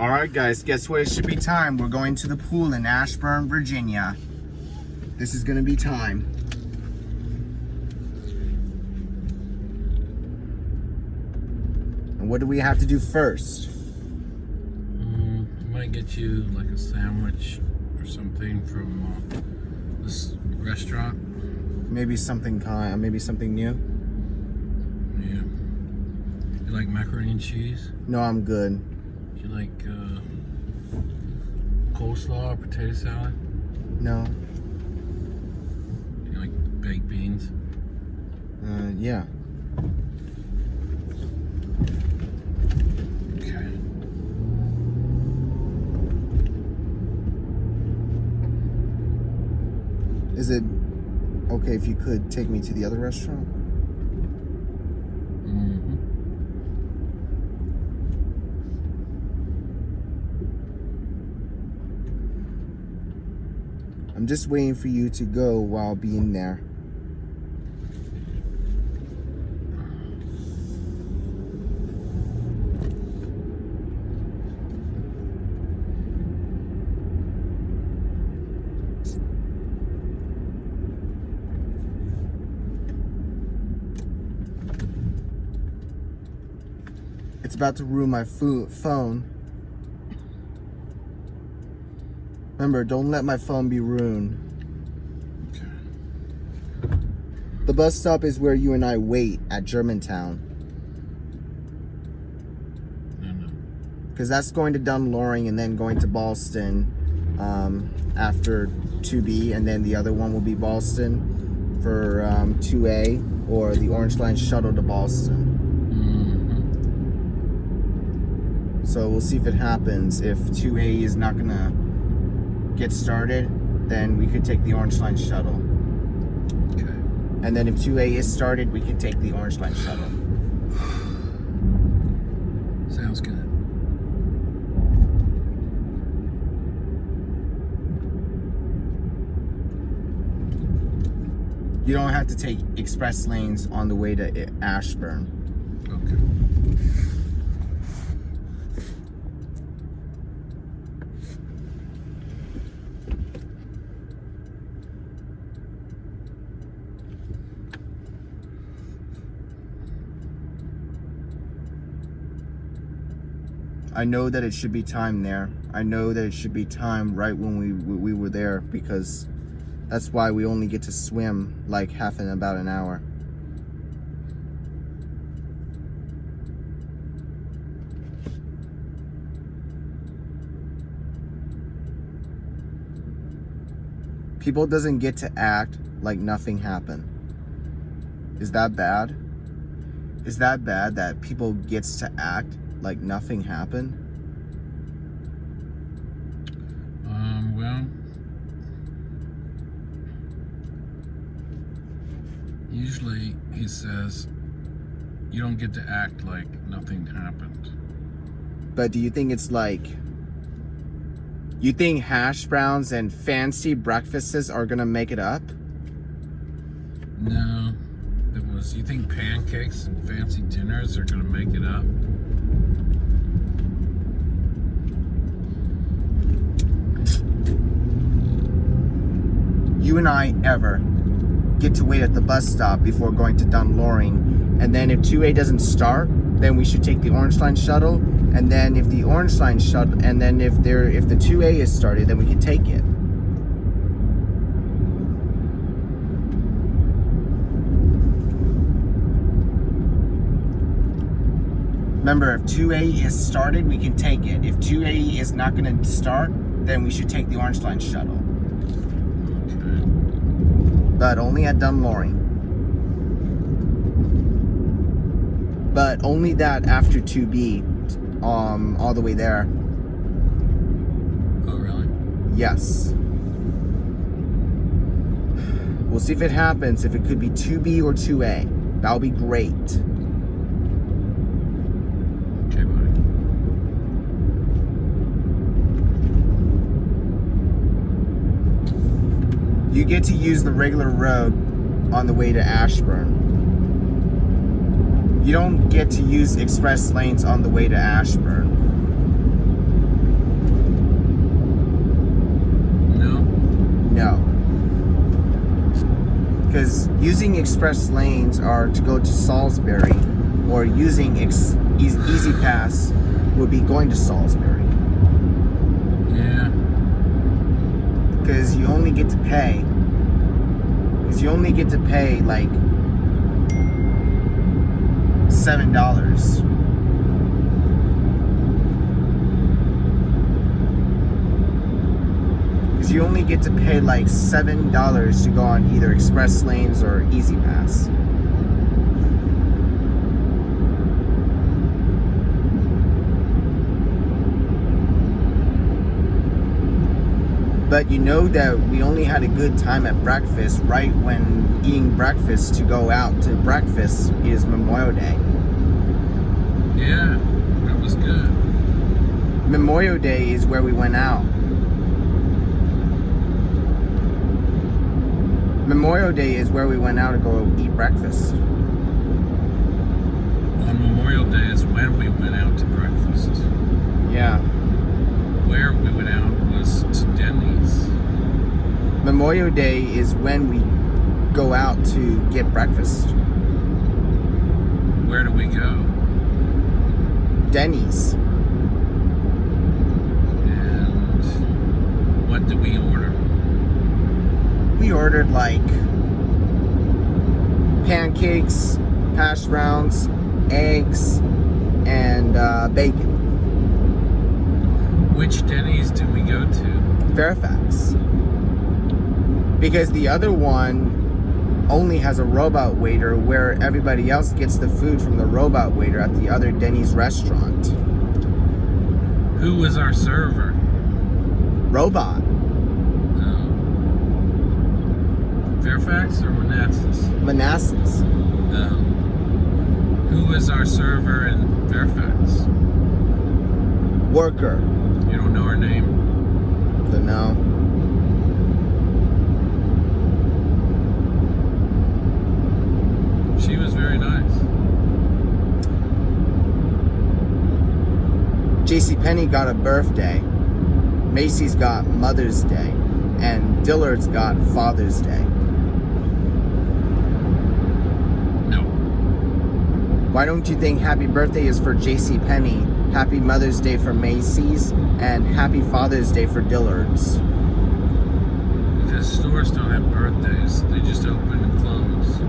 Alright guys, guess what? It should be time. We're going to the pool in Ashburn, Virginia. This is gonna be time. And what do we have to do first? I might get you like a sandwich or something from this restaurant. Maybe something new? Yeah. You like macaroni and cheese? No, I'm good. You like coleslaw or potato salad? No. You like baked beans? Yeah. Okay. Is it okay if you could take me to the other restaurant? I'm just waiting for you to go while being there. It's about to ruin my phone. Remember, don't let my phone be ruined. Okay. The bus stop is where you and I wait at Germantown. No. Because that's going to Dunloring and then going to Boston after 2B. And then the other one will be Boston for 2A or the Orange Line shuttle to Boston. So we'll see if it happens. If 2A is not going to get started, then we could take the Orange Line shuttle. Okay. And then if 2A is started, we can take the Orange Line shuttle. Sounds good. You don't have to take express lanes on the way to Ashburn. Okay. I know that it should be time there. I know that it should be time right when we were there, because that's why we only get to swim like about an hour. People doesn't get to act like nothing happened. Is that bad? Is that bad that people gets to act like nothing happened? Well, usually he says you don't get to act like nothing happened. But do you think it's like, you think hash browns and fancy breakfasts are gonna make it up? No, you think pancakes and fancy dinners are gonna make it up? You and I ever get to wait at the bus stop before going to Dunloring, and then if 2A doesn't start, then we should take the Orange Line shuttle, and then if the Orange Line shuttle, and then if the 2A is started, then we can take it. Remember, if 2A is started, we can take it. If 2A is not going to start, then we should take the Orange Line shuttle. Okay. But only at Dunloring. But only that after 2B, all the way there. Oh, really? Yes. We'll see if it happens, if it could be 2B or 2A. That'll be great. Okay, buddy. You get to use the regular road on the way to Ashburn. You don't get to use express lanes on the way to Ashburn. Using express lanes are to go to Salisbury, or using Easy Pass would be going to Salisbury. Yeah. Because you only get to pay. Like $7. Because you only get to pay like $7 to go on either express lanes or Easy Pass. But you know that we only had a good time at breakfast right when eating breakfast to go out to breakfast is Memorial Day. Yeah, that was good. Memorial Day is where we went out. Memorial Day is where we went out to go eat breakfast. On Memorial Day is when we went out to breakfast. Yeah. Where we went out was to Denny's. Memorial Day is when we go out to get breakfast. Where do we go? Denny's. And what did we order? We ordered like pancakes, hash browns, eggs, and bacon. Which Denny's did we go to? Fairfax. Because the other one only has a robot waiter, where everybody else gets the food from the robot waiter at the other Denny's restaurant. Who was our server? Robot. Oh. Fairfax or Manassas? Manassas. Oh. Who was our server in Fairfax? Worker. You don't know her name? Don't know. She was very nice. JCPenney got a birthday. Macy's got Mother's Day. And Dillard's got Father's Day. No. Why don't you think happy birthday is for JCPenney, happy Mother's Day for Macy's, and happy Father's Day for Dillard's? Because stores don't have birthdays. They just open and close.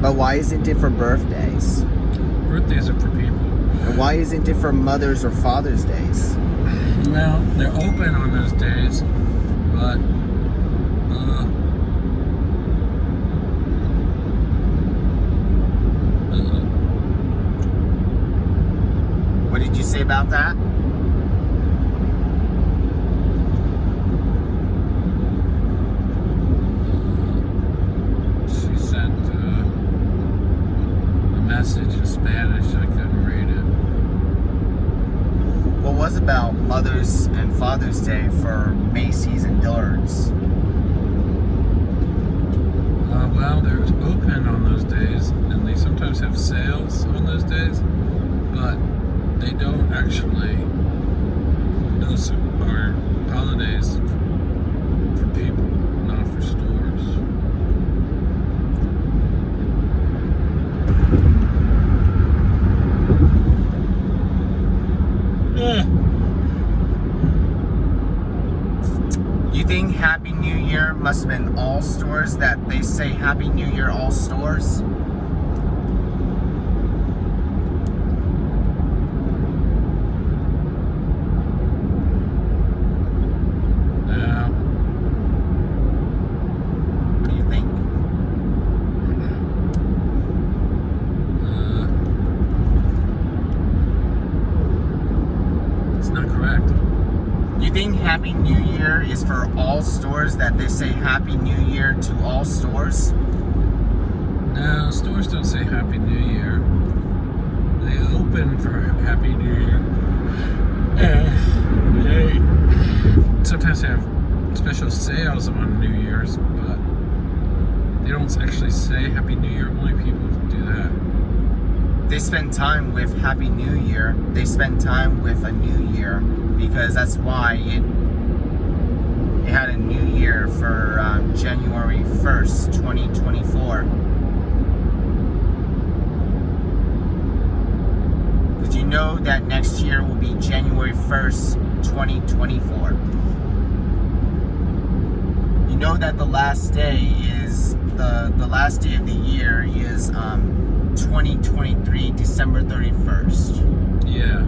But why isn't it for birthdays? Birthdays are for people. And why isn't it for Mother's or Father's Days? Well, they're open on those days, but What did you say about that? she sent a message in Spanish. I couldn't read it. What was about Mother's and Father's Day for Macy's and Dillard's? Well, they're open on those days, and they sometimes have sales on those days, but they don't actually. Those are holidays for people, not for stores. You think Happy New Year must have been all stores, that they say Happy New Year all stores? Yeah. What do you think? It's not correct. You think Happy New Year is for all stores, that they say Happy New Year to all stores? No, stores don't say Happy New Year. They open for Happy New Year. They sometimes have special sales on New Year's, but they don't actually say Happy New Year. Only people do that. They spend time with Happy New Year. They spend time with a new year, because that's why They had a new year for January 1st, 2024. Did you know that next year will be January 1st, 2024? You know that the last day is the last day of the year is 2023, December 31st. Yeah.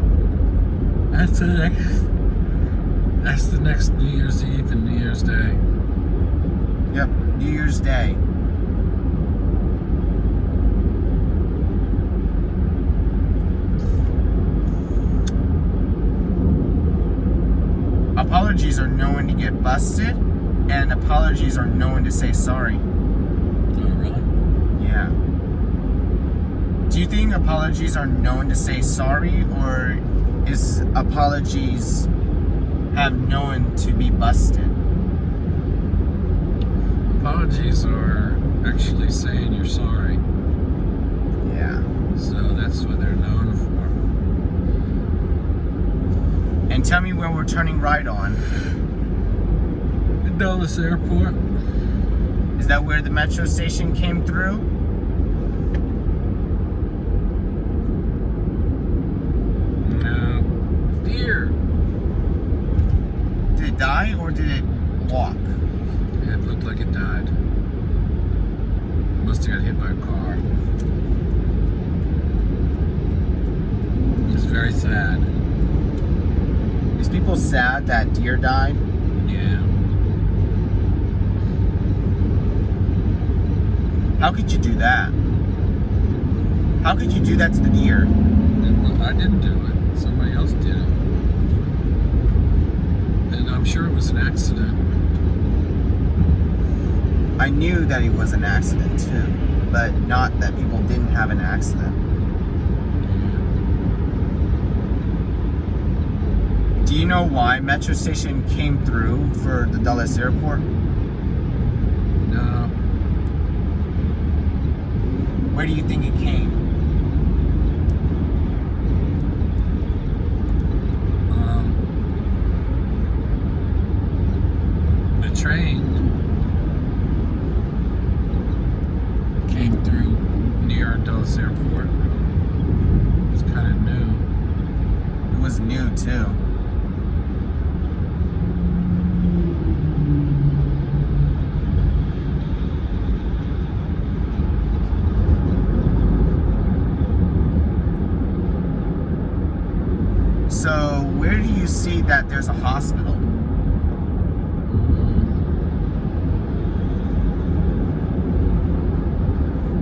That's the next New Year's Eve and New Year's Day. Yep, New Year's Day. Apologies are known to get busted, and apologies are known to say sorry. Oh, really? Yeah. Do you think apologies are known to say sorry, or is apologies have known to be busted? Apologies are actually saying you're sorry. Yeah. So that's what they're known for. And tell me where we're turning right on. Dulles Airport. Is that where the metro station came through? No. Deer. Did it die or did it walk? It looked like it died. Must have got hit by a car. It's very sad. Is people sad that deer died? Yeah. How could you do that? How could you do that to the deer? Well, I didn't do it. Somebody else did it. And I'm sure it was an accident. I knew that it was an accident too, but not that people didn't have an accident. Do you know why metro station came through for the Dulles Airport? No. Where do you think it came? The train came through near Dulles Airport. It's kind of new. It was new too. So, where do you see that there's a hospital?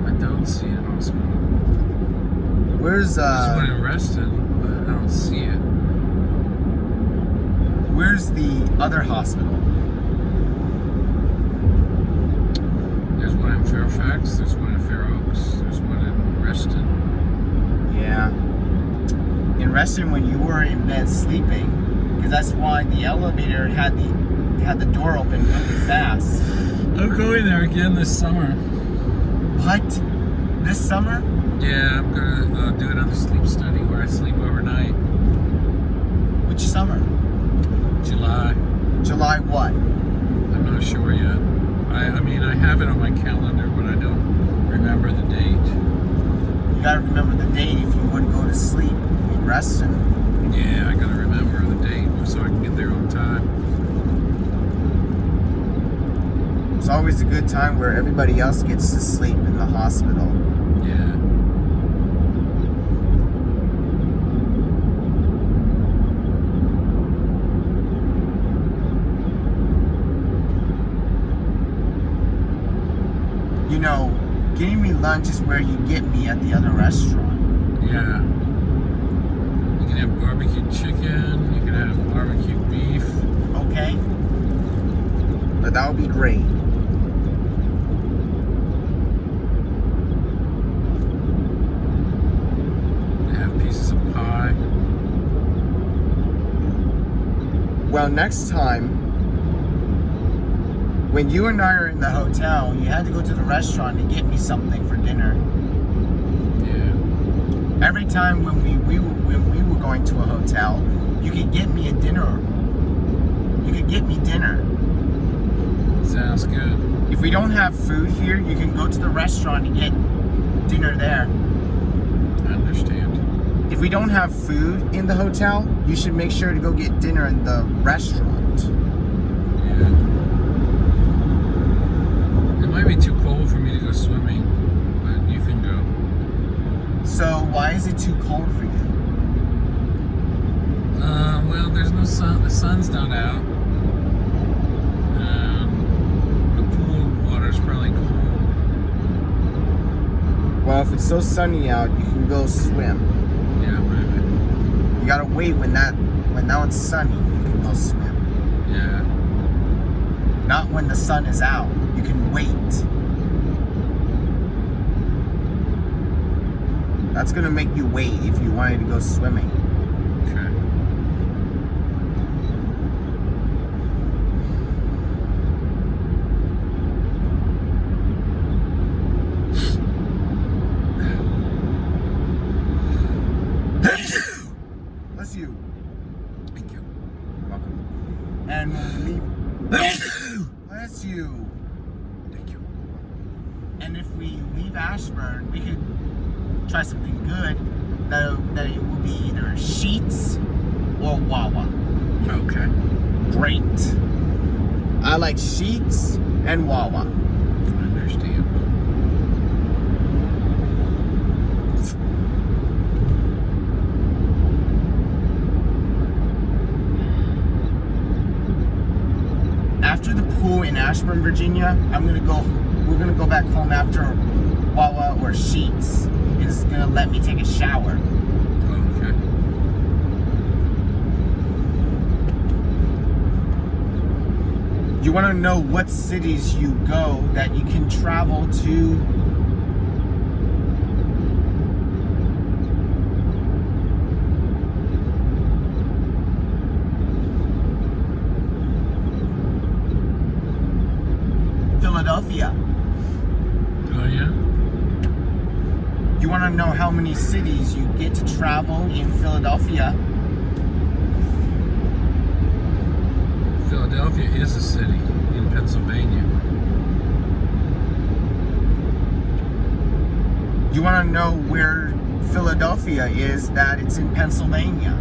I don't see an hospital. Where's There's one in Reston, but I don't see it. where's the other hospital? There's one in Fairfax, there's one in Fair Oaks, there's one in Reston. Yeah. In Reston, when you were in bed sleeping, because that's why the elevator had the door open really fast. I'm going there again this summer. What? This summer? Yeah, I'm gonna do another sleep study where I sleep overnight. Which summer? July. July what? I'm not sure yet. I mean, I have it on my calendar, but I don't remember the date. You gotta remember the date if you would go to sleep in Reston. Yeah, I gotta remember the date so I can get there on time. It's always a good time where everybody else gets to sleep in the hospital. Yeah. You know, getting me lunch is where you get me at the other restaurant. Yeah. You can have barbecue chicken, you can have barbecue beef. Okay? But that would be great. They have pieces of pie. Well, next time, when you and I are in the hotel, you had to go to the restaurant to get me something for dinner. Yeah. Every time when we were going to a hotel, you could get me a dinner. You could get me dinner. Sounds good. If we don't have food here, you can go to the restaurant and get dinner there. I understand. If we don't have food in the hotel, you should make sure to go get dinner in the restaurant. Yeah. It might be too cold for me to go swimming, but you can go. So why is it too cold for you? Well, there's no sun. The sun's not out. The pool water's probably cold. Well, if it's so sunny out, you can go swim. Yeah, maybe. You gotta wait when now it's sunny, you can go swim. Yeah. Not when the sun is out. You can wait. That's gonna make you wait if you wanted to go swimming. Okay. Bless you. Thank you. Welcome. And when we leave. Bless you. Thank you. And if we leave Ashburn, we could try something good. That it will be either Sheets or Wawa. Okay. Great. I like Sheets and Wawa. I understand. After the pool in Ashburn, Virginia, we're gonna go back home after Wawa or Sheets is gonna let me take a shower. Okay. You wanna know what cities you go that you can travel to? Philadelphia. Oh, yeah? You want to know how many cities you get to travel in Philadelphia? Philadelphia is a city in Pennsylvania. You want to know where Philadelphia is, that it's in Pennsylvania.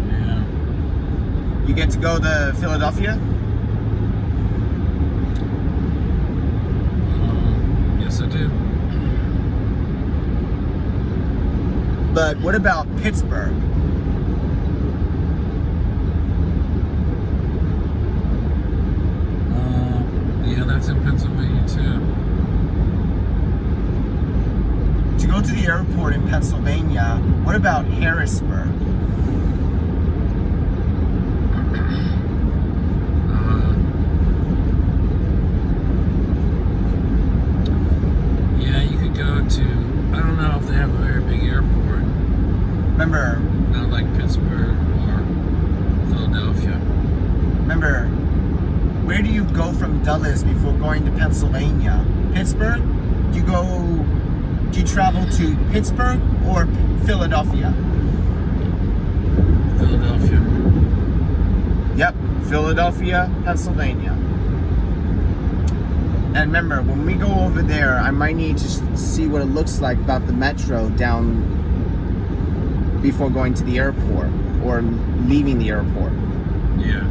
Yeah. You get to go to Philadelphia? Yes, I do. But what about Pittsburgh? Yeah, that's in Pennsylvania too. To go to the airport in Pennsylvania, what about Harrisburg? Yeah, you could go to, I don't know if they have a very big airport. Remember, Not like Pittsburgh or Philadelphia. where do you go from Dulles before going to Pennsylvania? Pittsburgh? Do you travel to Pittsburgh or Philadelphia? Philadelphia. Yep, Philadelphia, Pennsylvania. And remember, when we go over there, I might need to see what it looks like about the metro down before going to the airport or leaving the airport. Yeah.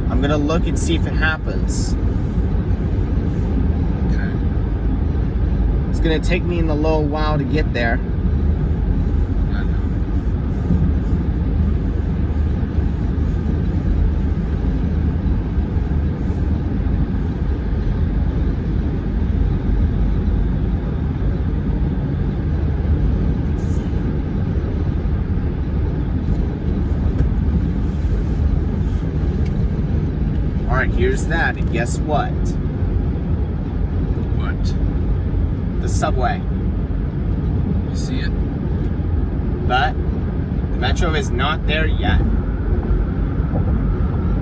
I'm gonna look and see if it happens. Okay. It's gonna take me a little while to get there. I know. Alright, here's that, and guess what? What? The subway. You see it? But the metro is not there yet.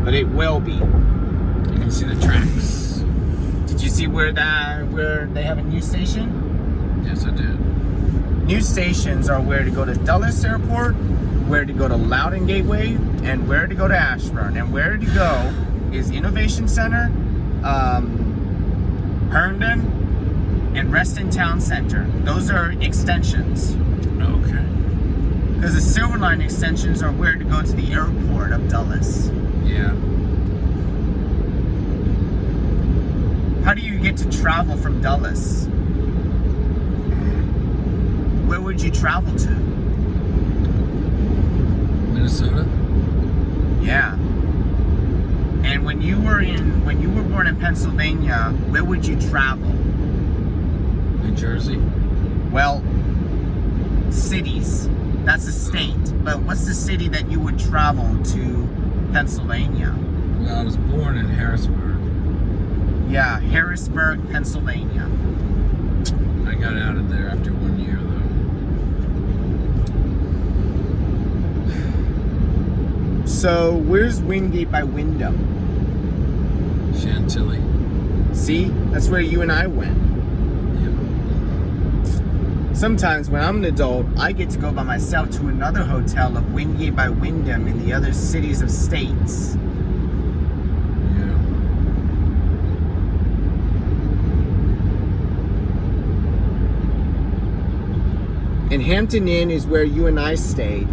But it will be. You can see the tracks. Did you see where they have a news station? Yes, I did. News stations are where to go to Dulles Airport where to go to Loudon Gateway and where to go to Ashburn. And where to go is Innovation Center, Herndon, and Reston Town Center. Those are extensions. Okay. Because the Silver Line extensions are where to go to the airport of Dulles. Yeah. How do you get to travel from Dulles? Where would you travel to? Minnesota? Yeah. And when you were born in Pennsylvania, where would you travel? New Jersey? Well, cities. That's a state. But what's the city that you would travel to Pennsylvania? Well, I was born in Harrisburg. Yeah, Harrisburg, Pennsylvania. I got out of there after 1 year, though. So, where's Wingate by Wyndham? Chantilly. See? That's where you and I went. Yep. Sometimes when I'm an adult, I get to go by myself to another hotel of Wingate by Wyndham in the other cities of states. Yeah. And Hampton Inn is where you and I stayed.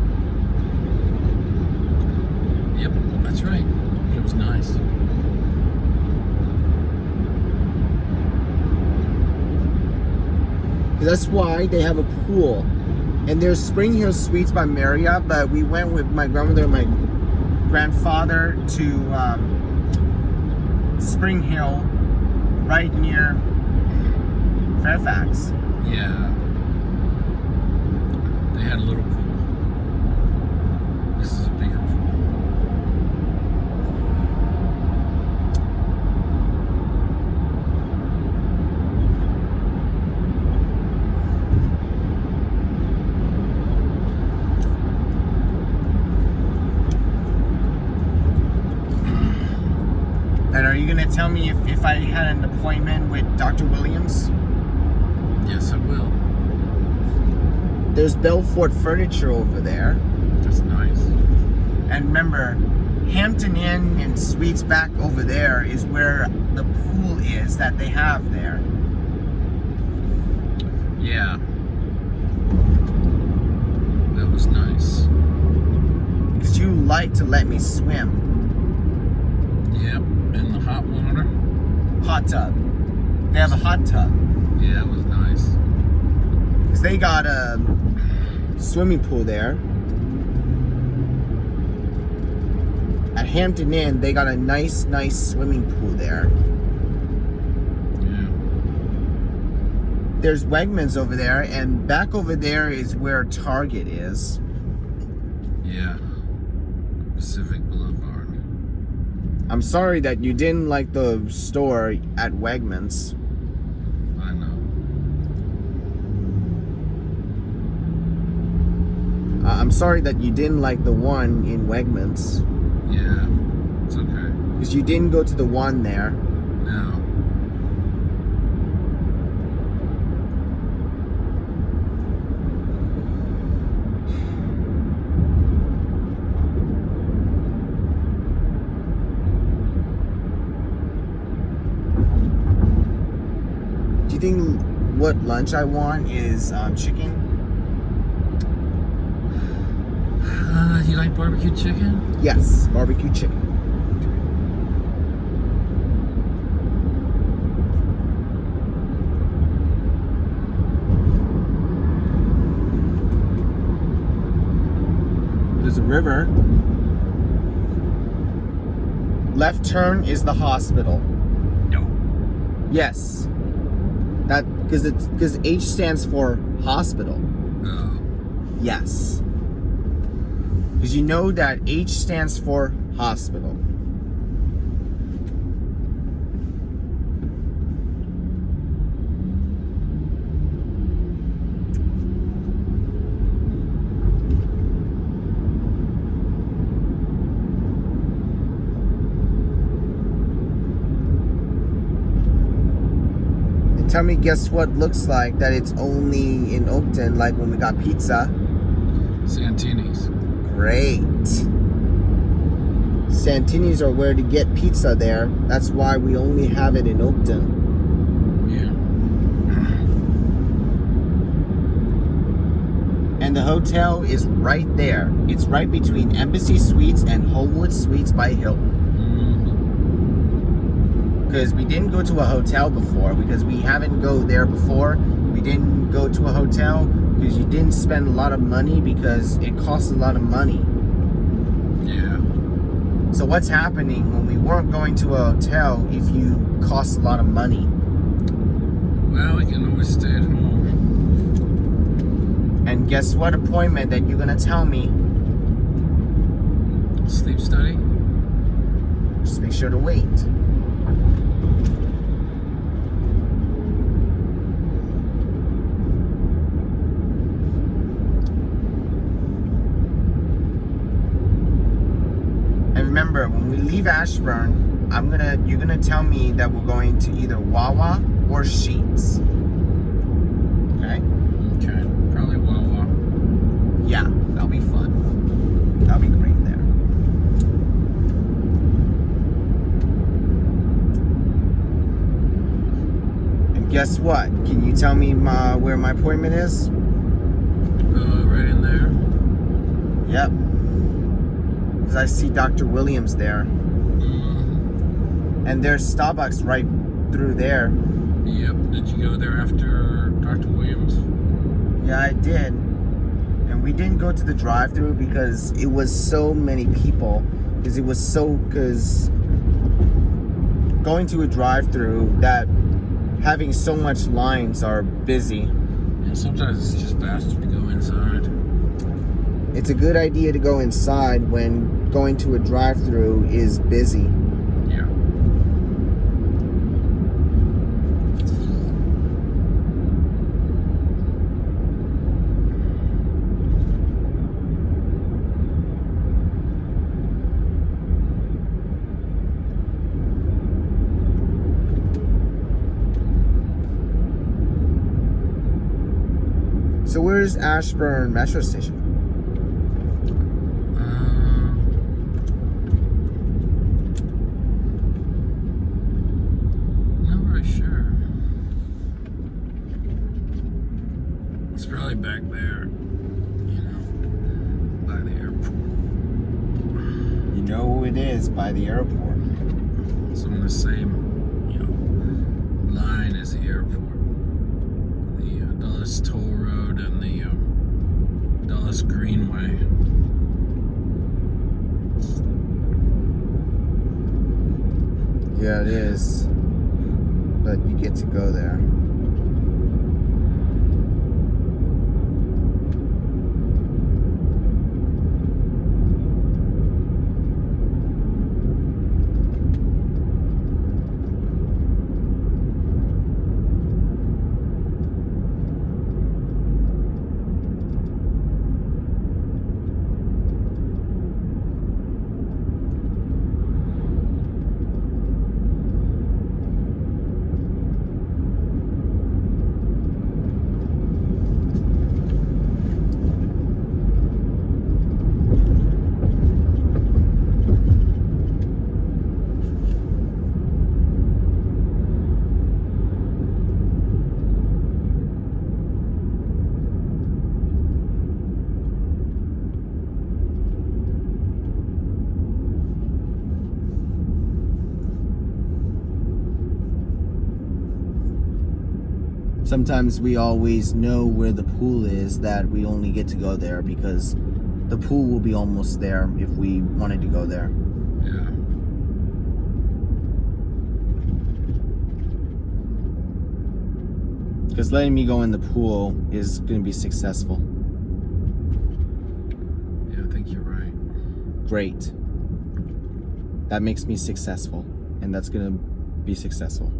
Yep, that's right. It was nice. That's why they have a pool. And there's Spring Hill Suites by Marriott, but we went with my grandmother and my grandfather to Spring Hill, right near Fairfax. Yeah. They had a little pool. This is a bigger pool. And are you going to tell me if I had an appointment with Dr. Williams? Yes, I will. There's Belfort Furniture over there. That's nice. And remember, Hampton Inn and Suites back over there is where the pool is that they have there. Yeah. That was nice. Because you like to let me swim. Yep. In the hot water. Hot tub. They have a hot tub. Yeah, it was nice. Because they got a swimming pool there. At Hampton Inn, they got a nice swimming pool there. Yeah. There's Wegmans over there, and back over there is where Target is. Yeah. Pacific Boulevard. I'm sorry that you didn't like the store at Wegmans. I know. I'm sorry that you didn't like the one in Wegmans. Yeah. It's okay. Because you didn't go to the one there. No. Do you think what lunch I want is chicken? You like barbecue chicken? Yes, barbecue chicken. There's a river. Left turn is the hospital. No. Yes. That because H stands for hospital. No. Yes. Because you know that H stands for hospital. And tell me, guess what looks like that it's only in Oakton, like when we got pizza? Santini's. Great. Santini's are where to get pizza there. That's why we only have it in Oakton. Yeah. And the hotel is right there. It's right between Embassy Suites and Homewood Suites by Hilton. Because we didn't go to a hotel before, because we haven't go there before. We didn't go to a hotel because you didn't spend a lot of money, because it costs a lot of money. Yeah. So what's happening when we weren't going to a hotel if you cost a lot of money? Well, we can always stay at home. And guess what appointment that you're gonna tell me? Sleep study? Just make sure to wait. And remember, when we leave Ashburn, you're gonna tell me that we're going to either Wawa or Sheetz. Okay? Okay. Probably Wawa. Yeah, that'll be fun. That'll be great there. And guess what? Can you tell me where my appointment is? Right in there. Yep. Because I see Dr. Williams there. And there's Starbucks right through there. Yep. Did you go there after Dr. Williams? Yeah, I did. And we didn't go to the drive-thru because it was so many people. Because going to a drive-thru, that having so much lines are busy. Yeah, sometimes it's just faster to go inside. It's a good idea to go inside when going to a drive-thru is busy. Yeah. So where's Ashburn Metro Station? Not really sure. It's probably back there, by the airport. You know it is, by the airport. It's on the same, line as the airport. The Dulles Toll Road and the Dulles Greenway. Yeah, it is. But you get to go there. Sometimes we always know where the pool is, that we only get to go there because the pool will be almost there if we wanted to go there. Yeah. Because letting me go in the pool is going to be successful. Yeah, I think you're right. Great. That makes me successful. And that's going to be successful.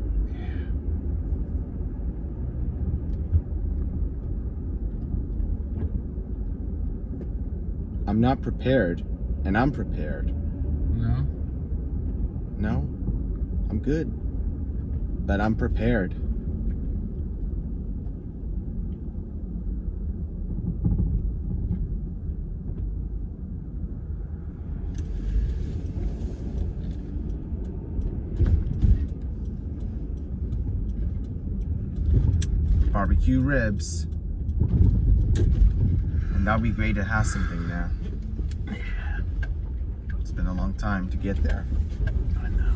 I'm not prepared, and I'm prepared. No? No, I'm good. But I'm prepared. barbecue ribs. And that'll be great to have something there. Yeah. It's been a long time to get there. I know.